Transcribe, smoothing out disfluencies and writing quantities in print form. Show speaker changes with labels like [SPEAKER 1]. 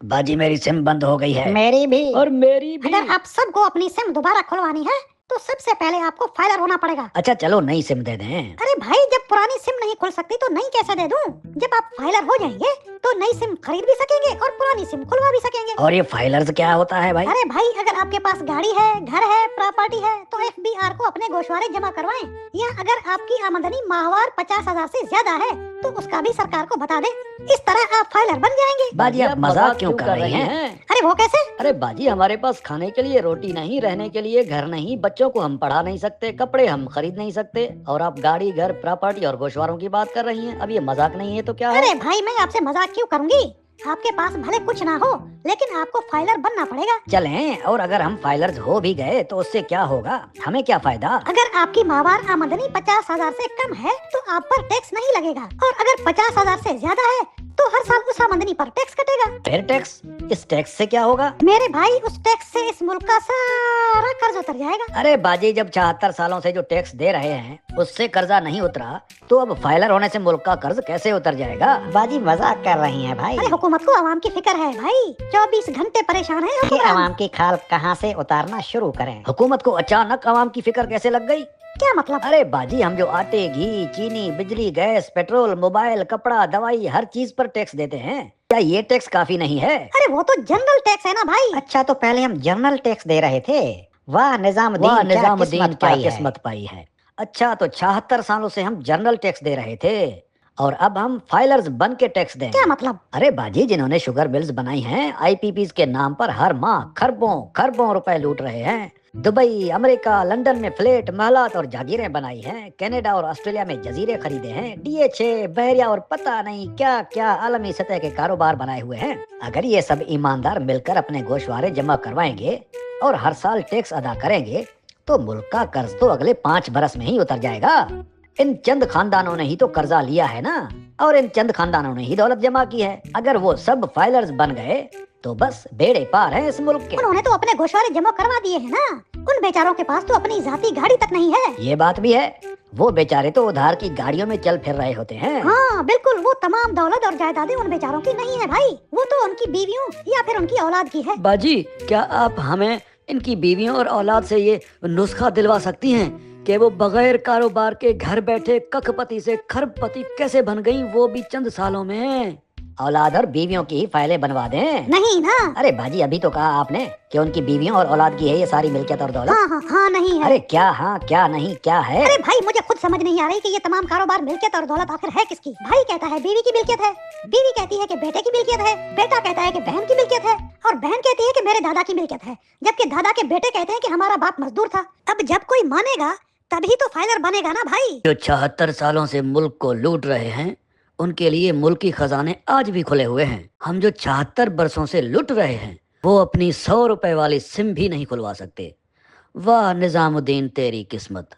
[SPEAKER 1] बाजी मेरी सिम बंद हो गई है।
[SPEAKER 2] मेरी भी।
[SPEAKER 1] और मेरी भी।
[SPEAKER 2] अगर आप सबको अपनी सिम दोबारा खुलवानी है तो सबसे पहले आपको फाइलर होना पड़ेगा।
[SPEAKER 1] अच्छा चलो नई सिम दे दें।
[SPEAKER 2] अरे भाई, जब पुरानी सिम नहीं खुल सकती तो नई कैसे दे दूं? जब आप फाइलर हो जाएंगे तो नई सिम खरीद भी सकेंगे और पुरानी सिम खुलवा भी सकेंगे।
[SPEAKER 1] और ये फाइलर्स क्या होता है भाई?
[SPEAKER 2] अरे भाई, अगर आपके पास गाड़ी है, घर है, प्रॉपर्टी है तो FBR को अपने गोशवारे जमा करवाएं। या अगर आपकी आमदनी माहवार 50,000 से ज्यादा है तो उसका भी सरकार को बता दें। इस तरह आप फाइलर बन जाएंगे।
[SPEAKER 1] बाजी आप मजाक क्यों कर रही हैं?
[SPEAKER 2] अरे वो कैसे?
[SPEAKER 1] अरे बाजी हमारे पास खाने के लिए रोटी नहीं, रहने के लिए घर नहीं, बच्चों को हम पढ़ा नहीं सकते, कपड़े हम खरीद नहीं सकते, और आप गाड़ी, घर, प्रॉपर्टी और गोशवारों की बात कर रही हैं। अब ये मजाक नहीं है तो क्या है?
[SPEAKER 2] अरे भाई, मैं आपसे मजाक क्यों करूंगी? आपके पास भले कुछ ना हो लेकिन आपको फाइलर बनना पड़ेगा।
[SPEAKER 1] चलें, और अगर हम फाइलर्स हो भी गए तो उससे क्या होगा? हमें क्या फायदा?
[SPEAKER 2] अगर आपकी माहवार आमदनी 50,000 से कम है तो आप पर टैक्स नहीं लगेगा, और अगर 50,000 से ज्यादा है तो हर साल उस आमदनी पर टैक्स कटेगा।
[SPEAKER 1] फिर टैक्स? इस टैक्स से क्या होगा?
[SPEAKER 2] मेरे भाई, उस टैक्स से इस मुल्क का सारा कर्ज उतर जाएगा।
[SPEAKER 1] अरे बाजी, जब 74 सालों से जो टैक्स दे रहे हैं उससे कर्जा नहीं उतरा तो अब फाइलर होने से मुल्क का कर्ज कैसे उतर जाएगा?
[SPEAKER 2] बाजी मजाक कर रही हैं भाई। अरे हुकूमत को आवाम की फिक्र है भाई, 24 घंटे परेशान है
[SPEAKER 3] कि आवाम की खाल कहां से उतारना शुरू करें।
[SPEAKER 1] हुकूमत को अचानक आवाम की फिक्र कैसे लग गई?
[SPEAKER 2] क्या मतलब?
[SPEAKER 1] अरे बाजी, हम जो आटे, घी, चीनी, बिजली, गैस, पेट्रोल, मोबाइल, कपड़ा, दवाई, हर चीज पर टैक्स देते हैं, क्या ये टैक्स काफी नहीं है?
[SPEAKER 2] अरे वो तो जनरल टैक्स है ना भाई।
[SPEAKER 3] अच्छा, तो पहले हम जनरल टैक्स दे रहे थे। वाह निजामुद्दीन,
[SPEAKER 1] वाह
[SPEAKER 3] क्या
[SPEAKER 1] निजामुद्दीन,
[SPEAKER 3] किस्मत
[SPEAKER 1] क्या
[SPEAKER 3] पाई है।
[SPEAKER 1] किस्मत पाई है। अच्छा, तो 76 सालों से हम जनरल टैक्स दे रहे थे और अब हम फाइलर्स बन के टैक्स दें।
[SPEAKER 2] क्या मतलब?
[SPEAKER 1] अरे बाजी, जिन्होंने शुगर बिल्स बनाई हैं IPPs के नाम पर हर माह खरबों खरबों रुपए लूट रहे हैं। दुबई, अमेरिका, लंदन में फ्लैट, महलात और जागीरें बनाई हैं। कनाडा और ऑस्ट्रेलिया में जजीरे खरीदे हैं। DHA, बहरिया और पता नहीं क्या क्या आलमी सतह के कारोबार बनाए हुए हैं। अगर ये सब ईमानदार मिलकर अपने गोशवारे जमा करवाएंगे और हर साल टैक्स अदा करेंगे तो मुल्क का कर्ज तो अगले 5 बरस में ही उतर जाएगा। इन चंद खानदानों ने ही तो कर्जा लिया है ना, और इन चंद खानदानों ने ही दौलत जमा की है। अगर वो सब फाइलर्स बन गए तो बस बेड़े पार हैं इस मुल्क के।
[SPEAKER 2] उन्होंने तो अपने गोशवारे जमा करवा दिए हैं ना। उन बेचारों के पास तो अपनी जाती गाड़ी तक नहीं है।
[SPEAKER 1] ये बात भी है, वो बेचारे तो उधार की गाड़ियों में चल फिर रहे होते हैं।
[SPEAKER 2] हाँ बिल्कुल, वो तमाम दौलत और जायदादें उन बेचारों की नहीं है भाई, वो तो उनकी बीवियों या फिर उनकी औलाद की है।
[SPEAKER 1] बाजी, क्या आप हमें इनकी बीवियों और औलाद से ये नुस्खा दिलवा सकती हैं कि वो बगैर कारोबार के घर बैठे कखपति से खरबपति कैसे बन गई, वो भी चंद सालों में? औलाद और बीवियों की ही फाइलें बनवा दें।
[SPEAKER 2] नहीं ना।
[SPEAKER 1] अरे बाजी, अभी तो कहा आपने कि उनकी बीवियों और औलाद की है ये सारी मिल्कियत और दौलत।
[SPEAKER 2] हाँ नहीं है।
[SPEAKER 1] अरे क्या हाँ क्या नहीं क्या है?
[SPEAKER 2] अरे भाई, मुझे खुद समझ नहीं आ रही कि ये तमाम कारोबार, मिल्कियत और दौलत आखिर है किसकी? भाई कहता है बीवी की मिल्कियत है, बीवी कहती है कि बेटे की मिल्कियत है, बेटा कहता है कि बहन की मिल्कियत है, और बहन कहती है कि मेरे दादा की मिल्कियत है, जबकि दादा के बेटे कहते हैं कि हमारा बाप मजदूर था। अब जब कोई मानेगा तभी तो फाइलर बनेगा ना भाई।
[SPEAKER 1] जो 76 सालों से मुल्क को लूट रहे हैं उनके लिए मुल्की खजाने आज भी खुले हुए हैं। हम जो 74 बरसों से लुट रहे हैं वो अपनी 100 रुपए वाली सिम भी नहीं खुलवा सकते। वाह निजामुद्दीन, तेरी किस्मत।